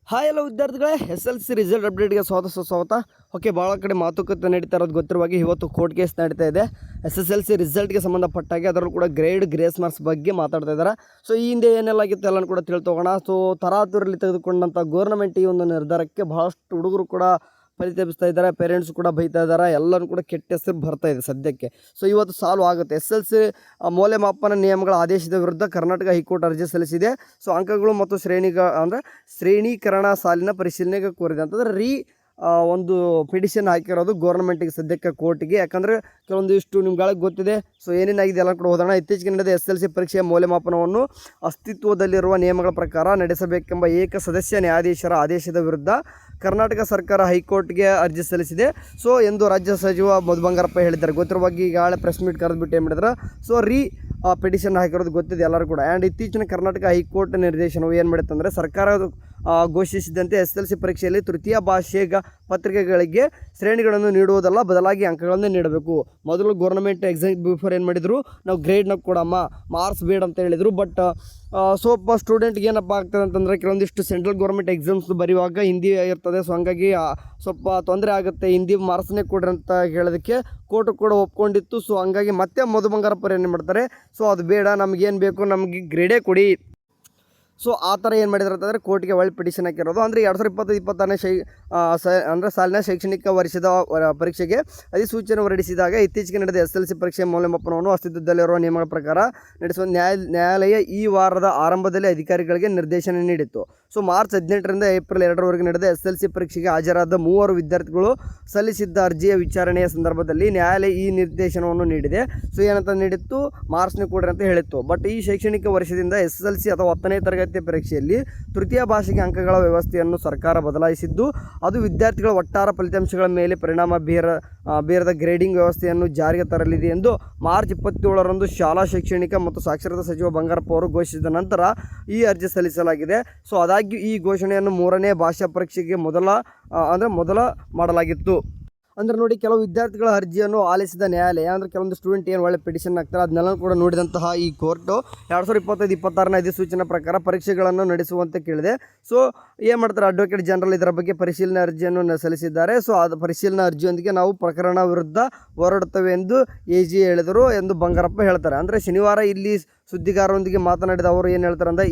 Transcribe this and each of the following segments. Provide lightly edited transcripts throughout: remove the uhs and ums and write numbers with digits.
Hi ಎಲ್ಲ ವಿದ್ಯಾರ್ಥಿಗಳೇ, SLC result ಅಪ್ಡೇಟ್ಗೆ ಸ್ವಾಗತ. ಓಕೆ, ಭಾಳ ಕಡೆ ಮಾತುಕತೆ ನಡೀತಾ ಇರೋದು ಗೊತ್ತಿರುವಾಗ ಇವತ್ತು ಕೋರ್ಟ್ ಕೇಸ್ ನಡೀತಾ ಇದೆ. SSLC ರಿಸಲ್ಟ್ಗೆ ಸಂಬಂಧಪಟ್ಟಾಗೆ ಅದರಲ್ಲೂ ಕೂಡ ಗ್ರೇಸ್ ಮಾರ್ಕ್ಸ್ ಬಗ್ಗೆ ಮಾತಾಡ್ತಾ ಇದ್ದಾರೆ. ಸೊ ಈ ಹಿಂದೆ ಏನೆಲ್ಲ ಆಗಿತ್ತು ಎಲ್ಲನೂ ಕೂಡ ತಿಳ್ತೋಗೋಣ. ಸೊ ತರಾತುರಲ್ಲಿ ತೆಗೆದುಕೊಂಡಂಥ ಗೌರ್ಮೆಂಟ್ ಈ ಒಂದು ನಿರ್ಧಾರಕ್ಕೆ ಬಹಳಷ್ಟು ಹುಡುಗರು ಕೂಡ ಪರಿತಪಿಸ್ತಾ ಇದ್ದಾರೆ, ಪೇರೆಂಟ್ಸ್ ಕೂಡ ಬೈತಾ ಇದ್ದಾರೆ, ಎಲ್ಲರೂ ಕೂಡ ಕೆಟ್ಟ ಹೆಸರು ಬರ್ತಾ ಇದೆ ಸದ್ಯಕ್ಕೆ. ಸೊ ಇವತ್ತು ಸಾಲ್ವ್ ಆಗುತ್ತೆ. SLC ಮೌಲ್ಯಮಾಪನ ನಿಯಮಗಳ ಆದೇಶದ ವಿರುದ್ಧ ಕರ್ನಾಟಕ ಹೈಕೋರ್ಟ್ ಅರ್ಜಿ ಸಲ್ಲಿಸಿದೆ. ಸೊ ಅಂಕಗಳು ಮತ್ತು ಶ್ರೇಣೀಕರಣ ಸಾಲಿನ ಪರಿಶೀಲನೆಗೆ ಕೋರಿದೆ ಅಂತಂದರೆ ಒಂದು ಪಿಟಿಷನ್ ಹಾಕಿರೋದು ಗೌರ್ಮೆಂಟಿಗೆ ಸದ್ಯಕ್ಕೆ ಕೋರ್ಟಿಗೆ. ಯಾಕಂದರೆ ಕೆಲವೊಂದಿಷ್ಟು ನಿಮ್ಗಳಿಗೆ ಗೊತ್ತಿದೆ. ಸೊ ಏನೇನಾಗಿದೆ ಎಲ್ಲ ಕೂಡ ಹೋಗೋಣ. ಇತ್ತೀಚೆಗೆ ನಡೆದ SLC ಪರೀಕ್ಷೆಯ ಮೌಲ್ಯಮಾಪನವನ್ನು ಅಸ್ತಿತ್ವದಲ್ಲಿರುವ ನಿಯಮಗಳ ಪ್ರಕಾರ ನಡೆಸಬೇಕೆಂಬ ಏಕಸದಸ್ಯ ನ್ಯಾಯಾಧೀಶರ ಆದೇಶದ ವಿರುದ್ಧ ಕರ್ನಾಟಕ ಸರ್ಕಾರ ಹೈಕೋರ್ಟ್ಗೆ ಅರ್ಜಿ ಸಲ್ಲಿಸಿದೆ. ಸೊ ಎಂದು ರಾಜ್ಯ ಸಚಿವ ಮಧು ಬಂಗಾರಪ್ಪ ಹೇಳಿದ್ದಾರೆ. ಗೊತ್ತಿರುವಾಗ ಈಗಾಗಲೇ ಪ್ರೆಸ್ ಮೀಟ್ ಕರೆದುಬಿಟ್ಟು ಏನು ಮಾಡಿದ್ರು. ಸೊ ಪಿಟಿಷನ್ ಹಾಕಿರೋದು ಗೊತ್ತಿದೆ ಎಲ್ಲರೂ ಕೂಡ. ಆ್ಯಂಡ್ ಇತ್ತೀಚಿನ ಕರ್ನಾಟಕ ಹೈಕೋರ್ಟ್ ನಿರ್ದೇಶನವು ಏನು ಮಾಡುತ್ತಂದರೆ ಸರ್ಕಾರ ಘೋಷಿಸಿದಂತೆ SLC ಪರೀಕ್ಷೆಯಲ್ಲಿ ತೃತೀಯ ಭಾಷೆ ಪತ್ರಿಕೆಗಳಿಗೆ ಶ್ರೇಣಿಗಳನ್ನು ನೀಡುವುದಲ್ಲ, ಬದಲಾಗಿ ಅಂಕಗಳನ್ನು ನೀಡಬೇಕು. ಮೊದಲು ಗೌರ್ಮೆಂಟ್ ಎಕ್ಸಾಮ್ ಬಿಫೋರ್ ಏನು ಮಾಡಿದರು, ನಾವು ಗ್ರೇಡ್ನಾಗ ಕೊಡಮ್ಮ, ಮಾರ್ಕ್ಸ್ ಬೇಡ ಅಂತ ಹೇಳಿದರು. ಬಟ್ ಸ್ವಲ್ಪ ಸ್ಟೂಡೆಂಟ್ಗೆ ಏನಪ್ಪ ಆಗ್ತದೆ ಅಂತಂದರೆ ಕೆಲವೊಂದಿಷ್ಟು ಸೆಂಟ್ರಲ್ ಗೌರ್ಮೆಂಟ್ ಎಕ್ಸಾಮ್ಸ್ ಬರೆಯುವಾಗ ಹಿಂದಿ ಇರ್ತದೆ. ಸೊ ಹಂಗಾಗಿ ಸ್ವಲ್ಪ ತೊಂದರೆ ಆಗುತ್ತೆ, ಹಿಂದಿ ಮಾರ್ಕ್ಸ್ನೇ ಕೊಡ್ರಿ ಅಂತ ಹೇಳೋದಕ್ಕೆ ಕೋರ್ಟ್ ಕೂಡ ಒಪ್ಕೊಂಡಿತ್ತು. ಸೊ ಹಂಗಾಗಿ ಮತ್ತೆ ಮಧು ಬಂಗಾರಪ್ಪರು ಏನು ಮಾಡ್ತಾರೆ, ಸೊ ಅದು ಬೇಡ, ನಮಗೇನು ಬೇಕು, ನಮಗೆ ಗ್ರೇಡೇ ಕೊಡಿ. ಸೊ ಆ ಥರ ಏನು ಮಾಡಿದ್ರು ಅಂತಂದರೆ ಕೋರ್ಟ್ಗೆ ಒಳ್ಳೆ ಪಿಟಿಷನ್ ಹಾಕಿರೋದು. ಅಂದರೆ 2025-26 ಸಾಲಿನ ಶೈಕ್ಷಣಿಕ ವರ್ಷದ ಪರೀಕ್ಷೆಗೆ ಅಧಿಸೂಚನೆ ಹೊರಡಿಸಿದಾಗ ಇತ್ತೀಚೆಗೆ ನಡೆದ SLC ಪರೀಕ್ಷೆಯ ಮೌಲ್ಯಮಾಪನವನ್ನು ಅಸ್ತಿತ್ವದಲ್ಲಿರುವ ನಿಯಮಗಳ ಪ್ರಕಾರ ನಡೆಸುವ ನ್ಯಾಯಾಲಯ ಈ ವಾರದ ಆರಂಭದಲ್ಲಿ ಅಧಿಕಾರಿಗಳಿಗೆ ನಿರ್ದೇಶನ ನೀಡಿತ್ತು. ಸೊ ಮಾರ್ಚ್ 18ರಿಂದ ಏಪ್ರಿಲ್ 2ರವರೆಗೆ ನಡೆದ SLC ಪರೀಕ್ಷೆಗೆ ಹಾಜರಾದ 3 ವಿದ್ಯಾರ್ಥಿಗಳು ಸಲ್ಲಿಸಿದ್ದ ಅರ್ಜಿಯ ವಿಚಾರಣೆಯ ಸಂದರ್ಭದಲ್ಲಿ ನ್ಯಾಯಾಲಯ ಈ ನಿರ್ದೇಶನವನ್ನು ನೀಡಿದೆ. ಸೊ ಏನಂತ ನೀಡಿತ್ತು, ಮಾರ್ಕ್ಸ್ನೇ ಕೊಡ್ರಿ ಅಂತ ಹೇಳಿತ್ತು. ಬಟ್ ಈ ಶೈಕ್ಷಣಿಕ ವರ್ಷದಿಂದ SLC ಅಥವಾ 10ನೇ ತರಗತಿ ಪರೀಕ್ಷೆಯಲ್ಲಿ ತೃತೀಯ ಭಾಷೆಗೆ ಅಂಕಗಳ ವ್ಯವಸ್ಥೆಯನ್ನು ಸರ್ಕಾರ ಬದಲಾಯಿಸಿದ್ದು, ಅದು ವಿದ್ಯಾರ್ಥಿಗಳ ಒಟ್ಟಾರೆ ಫಲಿತಾಂಶಗಳ ಮೇಲೆ ಪರಿಣಾಮ ಬೀರದ ಗ್ರೇಡಿಂಗ್ ವ್ಯವಸ್ಥೆಯನ್ನು ಜಾರಿಗೆ ತರಲಿದೆ ಎಂದು ಮಾರ್ಚ್ 27ರಂದು ಶಾಲಾ ಶೈಕ್ಷಣಿಕ ಮತ್ತು ಸಾಕ್ಷರತಾ ಸಚಿವ ಬಂಗಾರಪ್ಪ ಅವರು ಘೋಷಿಸಿದ ನಂತರ ಈ ಅರ್ಜಿ ಸಲ್ಲಿಸಲಾಗಿದೆ. ಸೊ ಆದಾಗ್ಯೂ ಈ ಘೋಷಣೆಯನ್ನು 3ನೇ ಭಾಷಾ ಪರೀಕ್ಷೆಗೆ ಮೊದಲ ಮಾಡಲಾಗಿತ್ತು. ಅಂದರೆ ನೋಡಿ, ಕೆಲವು ವಿದ್ಯಾರ್ಥಿಗಳ ಅರ್ಜಿಯನ್ನು ಆಲಿಸಿದ ನ್ಯಾಯಾಲಯ, ಅಂದರೆ ಕೆಲವೊಂದು ಸ್ಟೂಡೆಂಟ್ ಏನು ಒಳ್ಳೆ ಪಿಟಿಷನ್ ಹಾಕ್ತಾರೆ ಅದನ್ನೆಲ್ಲ ಕೂಡ ನೋಡಿದಂತಹ ಈ ಕೋರ್ಟು 2025-26ರ ಅಧಿಸೂಚನೆ ಪ್ರಕಾರ ಪರೀಕ್ಷೆಗಳನ್ನು ನಡೆಸುವಂತೆ ಕೇಳಿದೆ. ಸೊ ಏನು ಮಾಡ್ತಾರೆ, ಅಡ್ವೊಕೇಟ್ ಜನರಲ್ ಇದರ ಬಗ್ಗೆ ಪರಿಶೀಲನೆ ಅರ್ಜಿಯನ್ನು ಸಲ್ಲಿಸಿದ್ದಾರೆ. ಸೊ ಅದು ಪರಿಶೀಲನಾ ಅರ್ಜಿಯೊಂದಿಗೆ ನಾವು ಪ್ರಕರಣ ವಿರುದ್ಧ ಹೋರಾಡುತ್ತೇವೆ ಎಂದು AG ಹೇಳಿದರು ಎಂದು ಬಂಗಾರಪ್ಪ ಹೇಳ್ತಾರೆ. ಅಂದರೆ ಶನಿವಾರ ಇಲ್ಲಿ ಸುದ್ದಿಗಾರರೊಂದಿಗೆ ಮಾತನಾಡಿದ ಅವರು ಏನು ಹೇಳ್ತಾರೆ ಅಂದರೆ,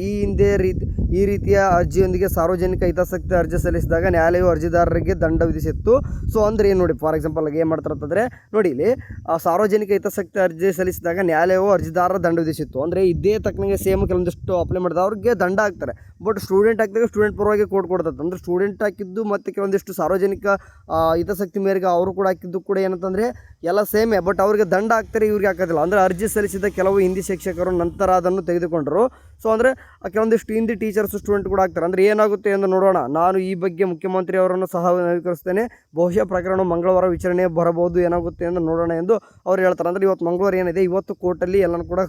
ಈ ರೀತಿಯ ಅರ್ಜಿಯೊಂದಿಗೆ ಸಾರ್ವಜನಿಕ ಹಿತಾಸಕ್ತಿ ಅರ್ಜಿ ಸಲ್ಲಿಸಿದಾಗ ನ್ಯಾಯಾಲಯವು ಅರ್ಜಿದಾರರಿಗೆ ದಂಡ ವಿಧಿಸಿತ್ತು. ಸೊ ಅಂದರೆ ಏನು ನೋಡಿ, ಫಾರ್ ಎಕ್ಸಾಂಪಲ್ ಏನು ಮಾಡ್ತಾರೆ ಅಂತಂದರೆ ನೋಡಿ, ಇಲ್ಲಿ ಸಾರ್ವಜನಿಕ ಹಿತಾಸಕ್ತಿ ಅರ್ಜಿ ಸಲ್ಲಿಸಿದಾಗ ನ್ಯಾಯಾಲಯವು ಅರ್ಜಿದಾರರ ದಂಡ ವಿಧಿಸಿತ್ತು. ಅಂದರೆ ಇದೇ ತಕ್ಕನಿಗೆ ಸೇಮ್ ಕೆಲವೊಂದಿಷ್ಟು ಅಪ್ಲೈ ಮಾಡಿದ ಅವ್ರಿಗೆ ದಂಡ ಹಾಕ್ತಾರೆ. ಬಟ್ ಸ್ಟೂಡೆಂಟ್ ಹಾಕಿದಾಗ ಸ್ಟೂಡೆಂಟ್ ಪರವಾಗಿ ಕೋರ್ಟ್ ಕೊಡ್ತದೆ. ಅಂದರೆ ಸ್ಟೂಡೆಂಟ್ ಹಾಕಿದ್ದು ಮತ್ತು ಕೆಲವೊಂದಿಷ್ಟು ಸಾರ್ವಜನಿಕ ಹಿತಾಸಕ್ತಿ ಮೇರೆಗೆ ಅವರು ಕೂಡ ಹಾಕಿದ್ದು ಕೂಡ ಏನಂತಂದರೆ ಎಲ್ಲ ಸೇಮೇ, ಬಟ್ ಅವ್ರಿಗೆ ದಂಡ ಹಾಕ್ತಾರೆ, ಇವ್ರಿಗೆ ಹಾಕೋದಿಲ್ಲ. ಅಂದರೆ ಅರ್ಜಿ ಸಲ್ಲಿಸಿದ ಕೆಲವು ಹಿಂದಿ ಶಿಕ್ಷಕರು ನಂತರ ಅದನ್ನು ತೆಗೆದುಕೊಂಡರು. ಸೊ ಅಂದರೆ ಕೆಲವೊಂದಿಷ್ಟು ಹಿಂದಿ ಟೀಚರ್ಸ್ ಸ್ಟೂಡೆಂಟ್ ಕೂಡ ಆಗ್ತಾರೆ. ಅಂದರೆ ಏನಾಗುತ್ತೆ ಎಂದು ನೋಡೋಣ. ನಾನು ಈ ಬಗ್ಗೆ ಮುಖ್ಯಮಂತ್ರಿ ಅವರನ್ನು ಸಹ ನವೀಕರಿಸ್ತೇನೆ. ಬಹುಶಃ ಪ್ರಕರಣ ಮಂಗಳವಾರ ವಿಚಾರಣೆ ಬರಬಹುದು, ಏನಾಗುತ್ತೆ ಎಂದು ನೋಡೋಣ ಎಂದು ಅವ್ರು ಹೇಳ್ತಾರೆ. ಅಂದರೆ ಇವತ್ತು ಮಂಗಳವಾರ ಏನಿದೆ, ಇವತ್ತು ಕೋರ್ಟಲ್ಲಿ ಎಲ್ಲನೂ ಕೂಡ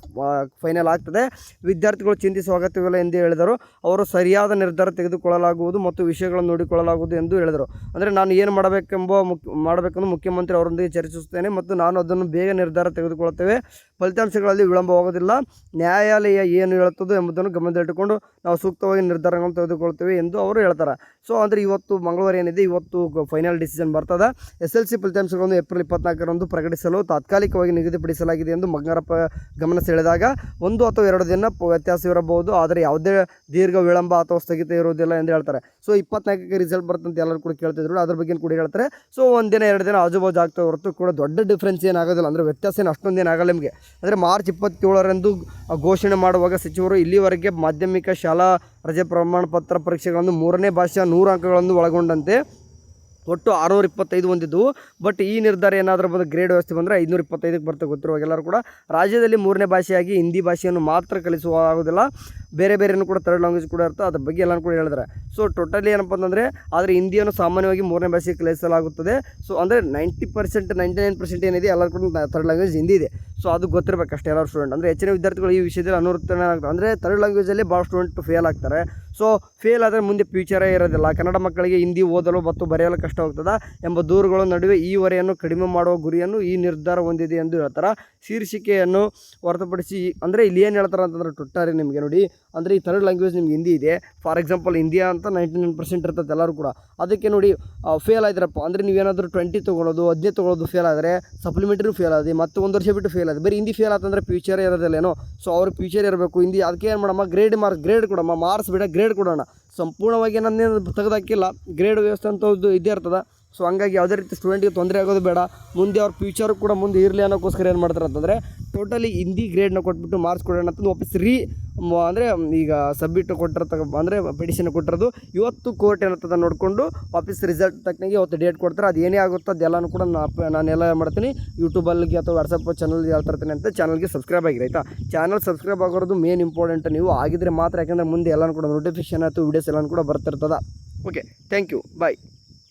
ಫೈನಲ್ ಆಗ್ತದೆ. ವಿದ್ಯಾರ್ಥಿಗಳು ಚಿಂತಿಸುವ ಅಗತ್ಯವಿಲ್ಲ ಎಂದು ಹೇಳಿದರು. ಅವರು ಸರಿಯಾದ ನಿರ್ಧಾರ ತೆಗೆದುಕೊಳ್ಳಲಾಗುವುದು ಮತ್ತು ವಿಷಯಗಳನ್ನು ನೋಡಿಕೊಳ್ಳಲಾಗುವುದು ಎಂದು ಹೇಳಿದರು. ಅಂದರೆ ನಾನು ಏನು ಮಾಡಬೇಕೆಂದು ಮುಖ್ಯಮಂತ್ರಿ ಅವರೊಂದಿಗೆ ಚರ್ಚಿಸುತ್ತೇನೆ ಮತ್ತು ನಾನು ಅದನ್ನು ಬೇಗ ನಿರ್ಧಾರ ತೆಗೆದುಕೊಳ್ಳುತ್ತೇವೆ. ಫಲಿತಾಂಶಗಳಲ್ಲಿ ವಿಳಂಬವಾಗುವುದಿಲ್ಲ. ನ್ಯಾಯಾಲಯ ಏನು ಹೇಳುತ್ತದೋ ಎಂಬುದನ್ನು ಗಮನದಲ್ಲಿಟ್ಟುಕೊಂಡು ನಾವು ಸೂಕ್ತವಾಗಿ ನಿರ್ಧಾರಗಳನ್ನು ತೆಗೆದುಕೊಳ್ತೇವೆ ಎಂದು ಅವರು ಹೇಳ್ತಾರೆ. ಸೊ ಅಂದರೆ ಇವತ್ತು ಮಂಗಳವಾರ ಏನಿದೆ, ಇವತ್ತು ಫೈನಲ್ ಡಿಸಿಷನ್ ಬರ್ತದೆ. SLC ಫಲಿತಾಂಶಗಳನ್ನು ಏಪ್ರಿಲ್ 24ರಂದು ಪ್ರಕಟಿಸಲು ತಾತ್ಕಾಲಿಕವಾಗಿ ನಿಗದಿಪಡಿಸಲಾಗಿದೆ ಎಂದು ಬಂಗಾರಪ್ಪ ಗಮನ ಸೆಳೆದಾಗ 1 ಅಥವಾ 2 ದಿನ ವ್ಯತ್ಯಾಸವಿರಬಹುದು, ಆದರೆ ಯಾವುದೇ ದೀರ್ಘ ವಿಳಂಬ ಅಥವಾ ಸ್ಥಗಿತ ಇರುವುದಿಲ್ಲ ಎಂದು ಹೇಳ್ತಾರೆ. ಸೊ 24ಕ್ಕೆ ರಿಸಲ್ಟ್ ಬರ್ತಂತ ಎಲ್ಲರೂ ಕೂಡ ಕೇಳ್ತಿದ್ರು, ಅದ್ರ ಬಗ್ಗೆ ಕೂಡ ಹೇಳ್ತಾರೆ. ಸೊ 1 ದಿನ 2 ದಿನ ಆಜುಬಾಜು ಆಗ್ತಾ ಹೊರತು ಕೂಡ ದೊಡ್ಡ ಡಿಫ್ರೆನ್ಸ್ ಏನಾಗೋದಿಲ್ಲ. ಅಂದರೆ ವ್ಯತ್ಯಾಸ ಏನು ಅಷ್ಟೊಂದು ಏನಾಗಲ್ಲ ನಿಮಗೆ. ಅಂದರೆ ಮಾರ್ಚ್ 27ರಂದು ಘೋಷಣೆ ಮಾಡುವಾಗ ಸಚಿವರು ಇಲ್ಲಿವರೆಗೆ ಮಾಧ್ಯಮಿಕ ಶಾಲಾ ರಜೆ ಪ್ರಮಾಣ ಪತ್ರ ಪರೀಕ್ಷೆಗಳನ್ನು 3ನೇ ಭಾಷೆಯ 100 ಅಂಕಗಳನ್ನು ಒಳಗೊಂಡಂತೆ ಒಟ್ಟು 625 ಹೊಂದಿದ್ದವು. ಬಟ್ ಈ ನಿರ್ಧಾರ ಏನಾದರೂ ಬಂದು ಗ್ರೇಡ್ ವ್ಯವಸ್ಥೆ ಬಂದರೆ 525ಕ್ಕೆ ಬರ್ತದೆ. ಗೊತ್ತಿರುವಾಗ ಎಲ್ಲರೂ ಕೂಡ ರಾಜ್ಯದಲ್ಲಿ 3ನೇ ಭಾಷೆಯಾಗಿ ಹಿಂದಿ ಭಾಷೆಯನ್ನು ಮಾತ್ರ ಕಲಿಸುವಾಗುವುದಿಲ್ಲ, ಬೇರೆನೂ ಕೂಡ ಥರ್ಡ್ ಲ್ಯಾಂಗ್ವೇಜ್ ಕೂಡ ಇರುತ್ತೆ. ಅದ್ರ ಬಗ್ಗೆ ಎಲ್ಲನೂ ಕೂಡ ಹೇಳಿದ್ದಾರೆ. ಸೊ ಟೋಟಲಿ ಏನಪ್ಪ ಅಂತಂದರೆ, ಆದರೆ ಹಿಂದಿಯನ್ನು ಸಾಮಾನ್ಯವಾಗಿ 3ನೇ ಭಾಷೆಗೆ ಕಲಿಸಲಾಗುತ್ತದೆ. ಸೊ ಅಂದರೆ 99% ಏನಿದೆ ಎಲ್ಲರೂ ಕೂಡ ಥರ್ಡ್ ಲ್ಯಾಂಗ್ವೇಜ್ ಹಿಂದಿ ಇದೆ. ಸೊ ಅದು ಗೊತ್ತಿರಬೇಕಷ್ಟೇ ಎಲ್ಲರೂ ಸ್ಟೂಡೆಂಟ್. ಅಂದರೆ ಹೆಚ್ಚಿನ ವಿದ್ಯಾರ್ಥಿಗಳು ಈ ವಿಷಯದಲ್ಲಿ ಅನುವರ್ತನೆ ಆಗ್ತಾರೆ. ಅಂದರೆ ಥರ್ಡ್ ಲ್ಯಾಂಗ್ವೇಜಲ್ಲಿ ಭಾಳ ಸ್ಟೂಡೆಂಟ್ ಫೇಲ್ ಆಗ್ತಾರೆ. ಸೊ ಫೇಲ್ ಆದರೆ ಮುಂದೆ ಫ್ಯೂಚರೇ ಇರೋದಿಲ್ಲ. ಕನ್ನಡ ಮಕ್ಕಳಿಗೆ ಹಿಂದಿ ಓದಲು ಮತ್ತು ಬರೆಯಲು ಕಷ್ಟವಾಗ್ತದೆ ಎಂಬ ದೂರುಗಳ ನಡುವೆ ಈ ಹೊರೆಯನ್ನು ಕಡಿಮೆ ಮಾಡುವ ಗುರಿಯನ್ನು ಈ ನಿರ್ಧಾರ ಹೊಂದಿದೆ ಎಂದು ಹೇಳ್ತಾರೆ. ಶೀರ್ಷಿಕೆಯನ್ನು ಹೊರತುಪಡಿಸಿ ಅಂದರೆ ಇಲ್ಲಿ ಏನು ಹೇಳ್ತಾರೆ ಅಂತಂದರೆ, ಟ್ವಿಟ್ಟರ್ ನಿಮಗೆ ನೋಡಿ, ಅಂದರೆ ಈ ಥರ್ಡ್ ಲ್ಯಾಂಗ್ವೇಜ್ ನಿಮ್ಗೆ ಹಿಂದಿ ಇದೆ, ಫಾರ್ ಎಕ್ಸಾಂಪಲ್ ಇಂಡಿಯಾ ಅಂತ 99% ಇರ್ತದೆ ಎಲ್ಲರೂ ಕೂಡ. ಅದಕ್ಕೆ ನೋಡಿ ಫೇಲ್ ಆಗಿದ್ರಪ್ಪ ಅಂದರೆ ನೀವೇನಾದರೂ 20 ತೊಗೊಳೋದು 15 ತೊಗೊಳೋದು ಫೇಲ್ ಆದರೆ ಸಪ್ಲಿಮೆಂಟ್ರಿ ಫೇಲ್ ಆದಿ ಮತ್ತು 1 ವರ್ಷ ಬಿಟ್ಟು ಫೇಲ್ ಆದಿ, ಬರೀ ಹಿಂದಿ ಫೇಲ್ ಆತಂದರೆ ಫ್ಯೂಚರ್ ಇರೋದಿಲ್ಲೇನೋ. ಸೊ ಅವ್ರ ಫ್ಯೂಚರ್ ಇರಬೇಕು ಹಿಂದಿ. ಅದಕ್ಕೆ ಏನು ಮಾಡಮ್ಮ, ಗ್ರೇಡ್ ಕೊಡಮ್ಮ, ಮಾರ್ಕ್ಸ್ ಬಿಡ ಗ್ರೇಡ್ ಕೊಡೋಣ. ಸಂಪೂರ್ಣವಾಗಿ ನನ್ನೇನು ತೆಗೆದಾಕಿಲ್ಲ, ಗ್ರೇಡ್ ವ್ಯವಸ್ಥೆ ಅಂತ ಇದ್ದೇ ಇರ್ತದೆ. ಸೊ ಹಂಗಾಗಿ ಯಾವುದೇ ರೀತಿ ಸ್ಟೂಡೆಂಟಿಗೆ ತೊಂದರೆ ಆಗೋದು ಬೇಡ, ಮುಂದೆ ಅವ್ರ ಫ್ಯೂಚರ್ ಕೂಡ ಮುಂದೆ ಇರಲಿ ಅನ್ನೋಕ್ಕೋಸ್ಕರ ಏನು ಮಾಡ್ತಾರೆ ಅಂತಂದರೆ ಟೋಟಲಿ ಹಿಂದಿ ಗ್ರೇಡ್ನ ಕೊಟ್ಬಿಟ್ಟು ಮಾರ್ಕ್ಸ್ ಕೊಡೋಣ ಅಂತಂದು ವಾಪಸ್ ಅಂದರೆ ಈಗ ಸಬ್ಮಿಟ್ ಅಂದರೆ ಪಿಟಿಷನ್ ಕೊಟ್ಟಿರೋದು ಇವತ್ತು ಕೋರ್ಟ್ ಏನಂತದ ನೋಡಿಕೊಂಡು ವಾಪಸ್ ರಿಸಲ್ಟ್ ತಕ್ಕನಾಗಿ ಅವತ್ತು ಡೇಟ್ ಕೊಡ್ತಾರೆ. ಅದು ಏನೇ ಆಗುತ್ತೋ ಅದೆಲ್ಲನೂ ಕೂಡ ನಾನೆಲ್ಲ ಮಾಡ್ತೀನಿ ಯೂಟ್ಯೂಬಲ್ಲಿಗೆ ಅಥವಾ ವಾಟ್ಸಪ್ ಚಾನಲ್ಗೆ ಹೇಳ್ತಾ ಇರ್ತೀನಿ ಅಂತ. ಚಾನಲ್ಗೆ ಸಬ್ಸ್ಕ್ರೈಬ್ ಆಗಿರಿ ಆಯಿತಾ. ಚಾನಲ್ ಸಬ್ಸ್ಕ್ರೈಬ್ ಆಗೋದು ಮೇನ್ ಇಂಪಾರ್ಟೆಂಟ್, ನೀವು ಆಗಿದ್ರೆ ಮಾತ್ರ. ಯಾಕಂದರೆ ಮುಂದೆ ಎಲ್ಲನೂ ಕೂಡ ನೋಟಿಫಿಕೇಷನ್ ಆಯಿತು ವೀಡಿಯೋಸ್ ಎಲ್ಲನೂ ಕೂಡ ಬರ್ತಿರ್ತದೆ. Okay, thank you, bye.